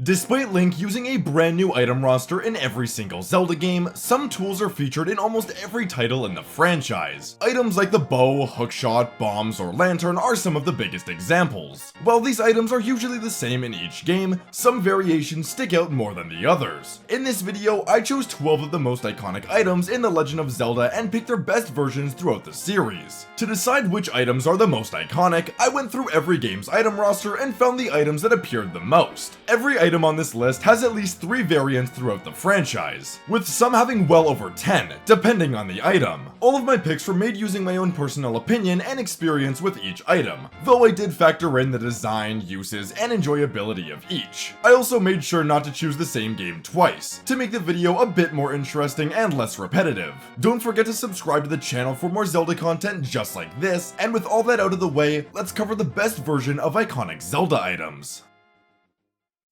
Despite Link using a brand new item roster in every single Zelda game, some tools are featured in almost every title in the franchise. Items like the bow, hookshot, bombs, or lantern are some of the biggest examples. While these items are usually the same in each game, some variations stick out more than the others. In this video, I chose 12 of the most iconic items in The Legend of Zelda and picked their best versions throughout the series. To decide which items are the most iconic, I went through every game's item roster and found the items that appeared the most. Every item on this list has at least 3 variants throughout the franchise, with some having well over 10, depending on the item. All of my picks were made using my own personal opinion and experience with each item, though I did factor in the design, uses, and enjoyability of each. I also made sure not to choose the same game twice, to make the video a bit more interesting and less repetitive. Don't forget to subscribe to the channel for more Zelda content just like this, and with all that out of the way, let's cover the best version of iconic Zelda items.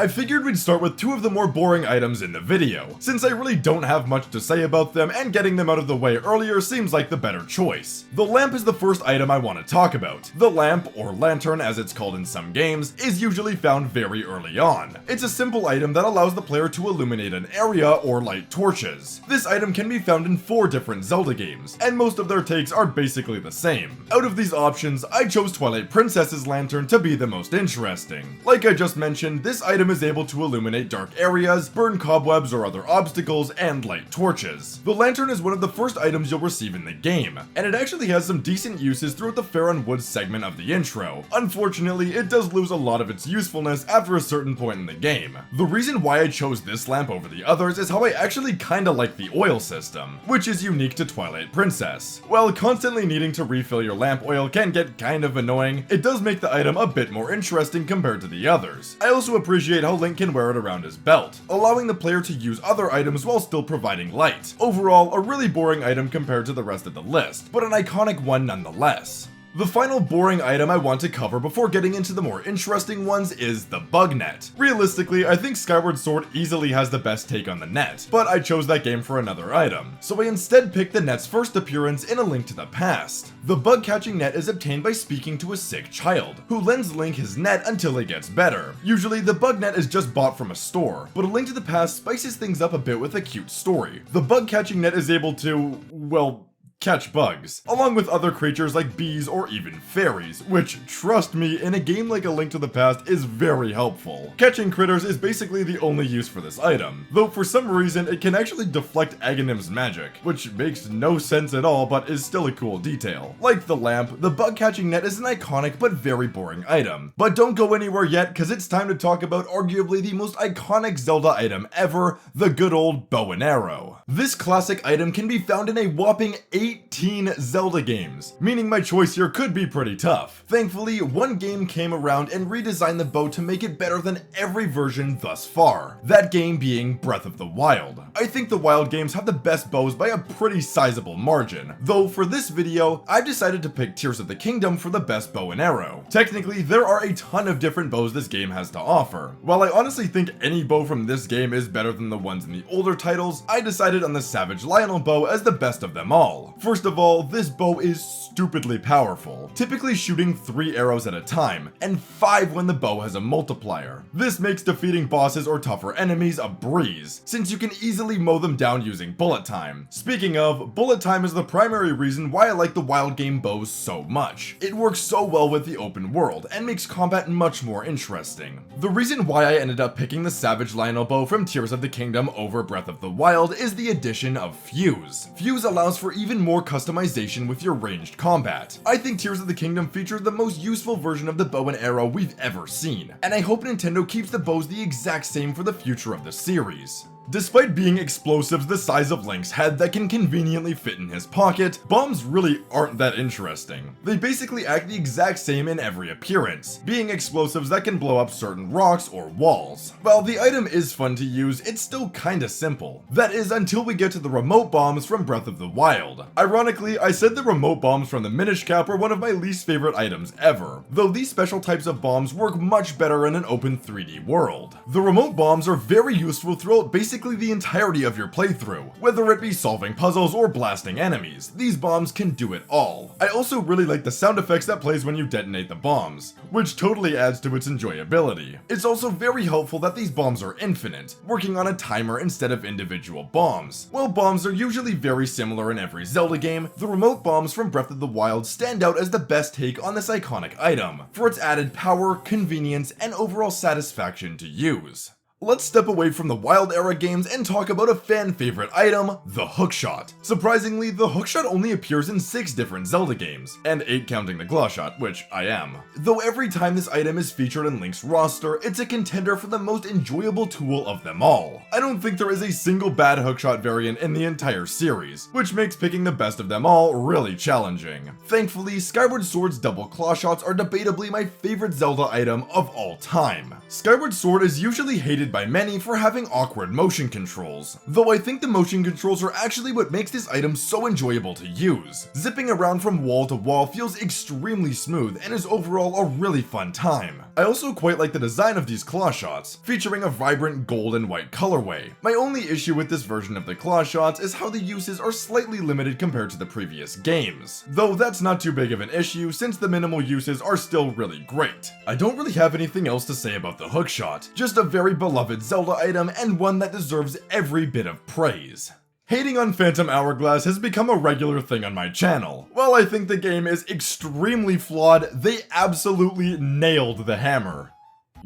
I figured we'd start with 2 of the more boring items in the video, since I really don't have much to say about them and getting them out of the way earlier seems like the better choice. The lamp is the first item I want to talk about. The lamp, or lantern as it's called in some games, is usually found very early on. It's a simple item that allows the player to illuminate an area or light torches. This item can be found in 4 different Zelda games, and most of their takes are basically the same. Out of these options, I chose Twilight Princess's lantern to be the most interesting. Like I just mentioned, this item is able to illuminate dark areas, burn cobwebs or other obstacles, and light torches. The lantern is one of the first items you'll receive in the game, and it actually has some decent uses throughout the Faron Woods segment of the intro. Unfortunately, it does lose a lot of its usefulness after a certain point in the game. The reason why I chose this lamp over the others is how I actually kinda like the oil system, which is unique to Twilight Princess. While constantly needing to refill your lamp oil can get kind of annoying, it does make the item a bit more interesting compared to the others. I also appreciate how Link can wear it around his belt, allowing the player to use other items while still providing light. Overall, a really boring item compared to the rest of the list, but an iconic one nonetheless. The final boring item I want to cover before getting into the more interesting ones is the bug net. Realistically, I think Skyward Sword easily has the best take on the net, but I chose that game for another item, so I instead picked the net's first appearance in A Link to the Past. The bug catching net is obtained by speaking to a sick child, who lends Link his net until he gets better. Usually the bug net is just bought from a store, but A Link to the Past spices things up a bit with a cute story. The bug catching net is able to, well, catch bugs, along with other creatures like bees or even fairies, which, trust me, in a game like A Link to the Past is very helpful. Catching critters is basically the only use for this item, though for some reason it can actually deflect Aghanim's magic, which makes no sense at all but is still a cool detail. Like the lamp, the bug catching net is an iconic but very boring item. But don't go anywhere yet, cause it's time to talk about arguably the most iconic Zelda item ever, the good old bow and arrow. This classic item can be found in a whopping 18 Zelda games, meaning my choice here could be pretty tough. Thankfully, one game came around and redesigned the bow to make it better than every version thus far, that game being Breath of the Wild. I think the Wild games have the best bows by a pretty sizable margin, though for this video, I've decided to pick Tears of the Kingdom for the best bow and arrow. Technically, there are a ton of different bows this game has to offer. While I honestly think any bow from this game is better than the ones in the older titles, I decided on the Savage Lionel bow as the best of them all. First of all, this bow is stupidly powerful, typically shooting 3 arrows at a time, and 5 when the bow has a multiplier. This makes defeating bosses or tougher enemies a breeze, since you can easily mow them down using bullet time. Speaking of, bullet time is the primary reason why I like the Wild game bows so much. It works so well with the open world, and makes combat much more interesting. The reason why I ended up picking the Savage Lionel bow from Tears of the Kingdom over Breath of the Wild is the addition of Fuse. Fuse allows for even more customization with your ranged combat. I think Tears of the Kingdom features the most useful version of the bow and arrow we've ever seen, and I hope Nintendo keeps the bows the exact same for the future of the series. Despite being explosives the size of Link's head that can conveniently fit in his pocket, bombs really aren't that interesting. They basically act the exact same in every appearance, being explosives that can blow up certain rocks or walls. While the item is fun to use, it's still kinda simple. That is until we get to the remote bombs from Breath of the Wild. Ironically, I said the remote bombs from the Minish Cap were one of my least favorite items ever, though these special types of bombs work much better in an open 3D world. The remote bombs are very useful throughout basically basically the entirety of your playthrough. Whether it be solving puzzles or blasting enemies, these bombs can do it all. I also really like the sound effects that plays when you detonate the bombs, which totally adds to its enjoyability. It's also very helpful that these bombs are infinite, working on a timer instead of individual bombs. While bombs are usually very similar in every Zelda game, the remote bombs from Breath of the Wild stand out as the best take on this iconic item, for its added power, convenience, and overall satisfaction to use. Let's step away from the Wild Era games and talk about a fan favorite item, the Hookshot. Surprisingly, the Hookshot only appears in 6 different Zelda games, and 8 counting the Glawshot, which I am. Though every time this item is featured in Link's roster, it's a contender for the most enjoyable tool of them all. I don't think there is a single bad Hookshot variant in the entire series, which makes picking the best of them all really challenging. Thankfully, Skyward Sword's double claw shots are debatably my favorite Zelda item of all time. Skyward Sword is usually hated by many for having awkward motion controls, though I think the motion controls are actually what makes this item so enjoyable to use. Zipping around from wall to wall feels extremely smooth and is overall a really fun time. I also quite like the design of these claw shots, featuring a vibrant gold and white colorway. My only issue with this version of the claw shots is how the uses are slightly limited compared to the previous games, though that's not too big of an issue since the minimal uses are still really great. I don't really have anything else to say about the Hookshot, just a very beloved Zelda item and one that deserves every bit of praise. Hating on Phantom Hourglass has become a regular thing on my channel. While I think the game is extremely flawed, they absolutely nailed the hammer.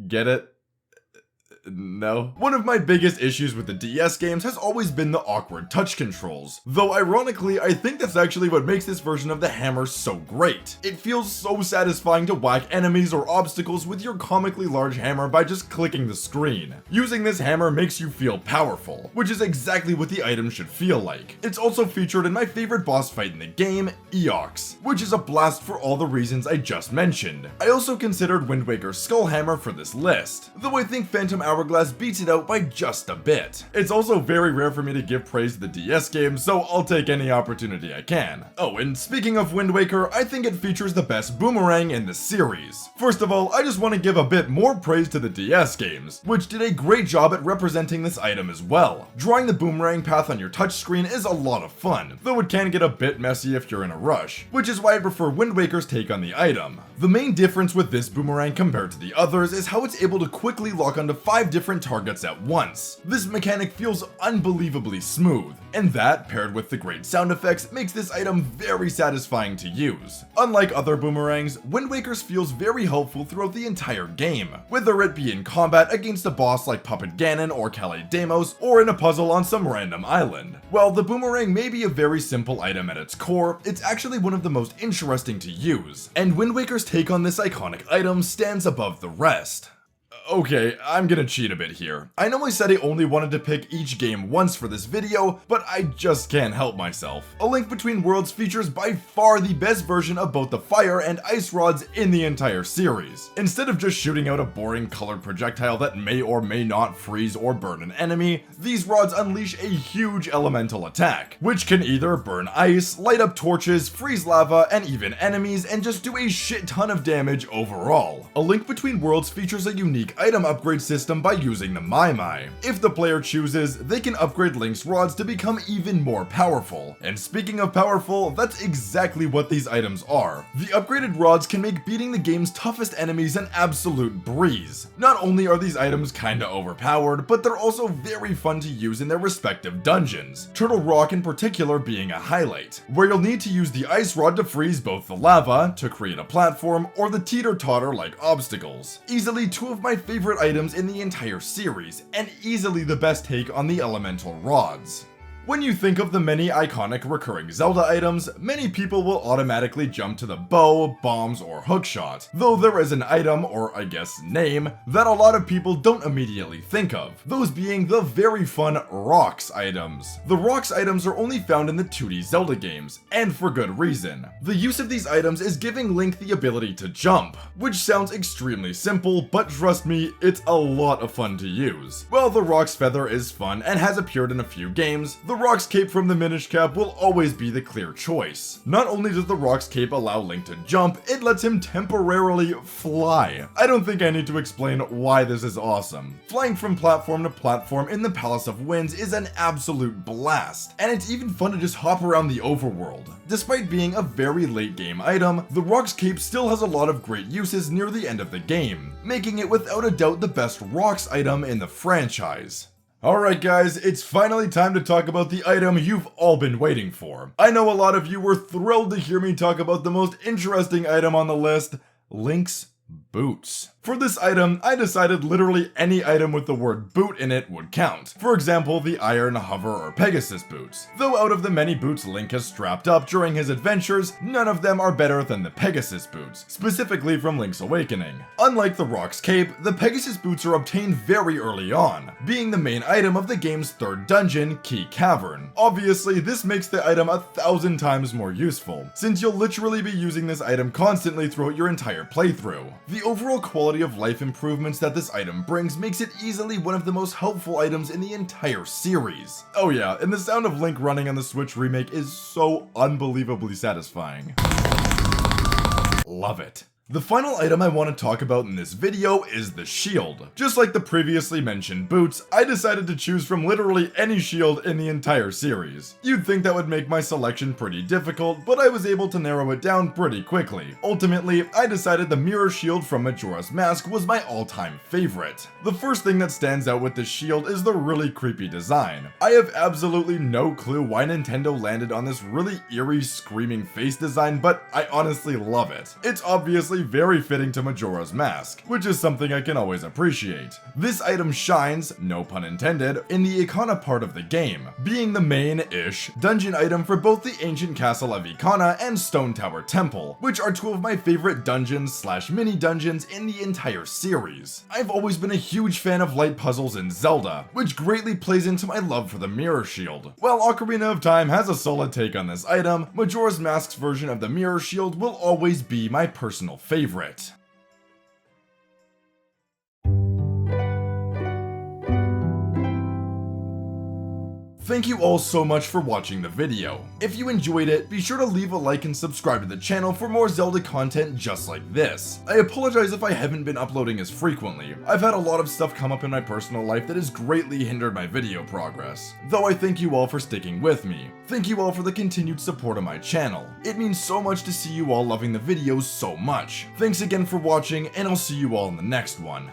Get it? No. One of my biggest issues with the DS games has always been the awkward touch controls, though ironically I think that's actually what makes this version of the hammer so great. It feels so satisfying to whack enemies or obstacles with your comically large hammer by just clicking the screen. Using this hammer makes you feel powerful, which is exactly what the item should feel like. It's also featured in my favorite boss fight in the game, Eox, which is a blast for all the reasons I just mentioned. I also considered Wind Waker's Skull Hammer for this list, though I think Phantom Hourglass beats it out by just a bit. It's also very rare for me to give praise to the DS games, so I'll take any opportunity I can. Oh, and speaking of Wind Waker, I think it features the best Boomerang in the series. First of all, I just want to give a bit more praise to the DS games, which did a great job at representing this item as well. Drawing the Boomerang path on your touchscreen is a lot of fun, though it can get a bit messy if you're in a rush, which is why I prefer Wind Waker's take on the item. The main difference with this Boomerang compared to the others is how it's able to quickly lock onto 5 different targets at once. This mechanic feels unbelievably smooth, and that, paired with the great sound effects, makes this item very satisfying to use. Unlike other Boomerangs, Wind Waker's feels very helpful throughout the entire game, whether it be in combat against a boss like Puppet Ganon or Calais Deimos, or in a puzzle on some random island. While the Boomerang may be a very simple item at its core, it's actually one of the most interesting to use, and Wind Waker's take on this iconic item stands above the rest. Okay, I'm gonna cheat a bit here. I know I said I only wanted to pick each game once for this video, but I just can't help myself. A Link Between Worlds features by far the best version of both the fire and ice rods in the entire series. Instead of just shooting out a boring colored projectile that may or may not freeze or burn an enemy, these rods unleash a huge elemental attack, which can either burn ice, light up torches, freeze lava, and even enemies, and just do a shit ton of damage overall. A Link Between Worlds features a unique item upgrade system by using the Mai. If the player chooses, they can upgrade Link's rods to become even more powerful. And speaking of powerful, that's exactly what these items are. The upgraded rods can make beating the game's toughest enemies an absolute breeze. Not only are these items kinda overpowered, but they're also very fun to use in their respective dungeons, Turtle Rock in particular being a highlight, where you'll need to use the ice rod to freeze both the lava, to create a platform, or the teeter-totter like obstacles. Easily 2 of my favorite items in the entire series, and easily the best take on the elemental rods. When you think of the many iconic recurring Zelda items, many people will automatically jump to the bow, bombs, or hookshot, though there is an item, or I guess name, that a lot of people don't immediately think of, those being the very fun rocks items. The rocks items are only found in the 2D Zelda games, and for good reason. The use of these items is giving Link the ability to jump, which sounds extremely simple, but trust me, it's a lot of fun to use. While the Rock's Feather is fun and has appeared in a few games, the Rock's Cape from the Minish Cap will always be the clear choice. Not only does the Rock's Cape allow Link to jump, it lets him temporarily fly. I don't think I need to explain why this is awesome. Flying from platform to platform in the Palace of Winds is an absolute blast, and it's even fun to just hop around the overworld. Despite being a very late game item, the Rock's Cape still has a lot of great uses near the end of the game, making it without a doubt the best Rocks item in the franchise. Alright guys, it's finally time to talk about the item you've all been waiting for. I know a lot of you were thrilled to hear me talk about the most interesting item on the list, Link's boots. For this item, I decided literally any item with the word boot in it would count. For example, the Iron, Hover, or Pegasus boots. Though out of the many boots Link has strapped up during his adventures, none of them are better than the Pegasus boots, specifically from Link's Awakening. Unlike the Rock's Cape, the Pegasus boots are obtained very early on, being the main item of the game's third dungeon, Key Cavern. Obviously, this makes the item 1,000 times more useful, since you'll literally be using this item constantly throughout your entire playthrough. The overall quality of life improvements that this item brings makes it easily one of the most helpful items in the entire series. Oh yeah, and the sound of Link running on the Switch remake is so unbelievably satisfying. Love it. The final item I want to talk about in this video is the shield. Just like the previously mentioned boots, I decided to choose from literally any shield in the entire series. You'd think that would make my selection pretty difficult, but I was able to narrow it down pretty quickly. Ultimately, I decided the mirror shield from Majora's Mask was my all-time favorite. The first thing that stands out with this shield is the really creepy design. I have absolutely no clue why Nintendo landed on this really eerie screaming face design, but I honestly love it. It's obviously very fitting to Majora's Mask, which is something I can always appreciate. This item shines, no pun intended, in the Ikana part of the game, being the main-ish dungeon item for both the ancient castle of Ikana and Stone Tower Temple, which are two of my favorite dungeons slash mini dungeons in the entire series. I've always been a huge fan of light puzzles in Zelda, which greatly plays into my love for the mirror shield. While Ocarina of Time has a solid take on this item, Majora's Mask's version of the mirror shield will always be my personal favorite. Thank you all so much for watching the video. If you enjoyed it, be sure to leave a like and subscribe to the channel for more Zelda content just like this. I apologize if I haven't been uploading as frequently. I've had a lot of stuff come up in my personal life that has greatly hindered my video progress. Though I thank you all for sticking with me. Thank you all for the continued support of my channel. It means so much to see you all loving the videos so much. Thanks again for watching, and I'll see you all in the next one.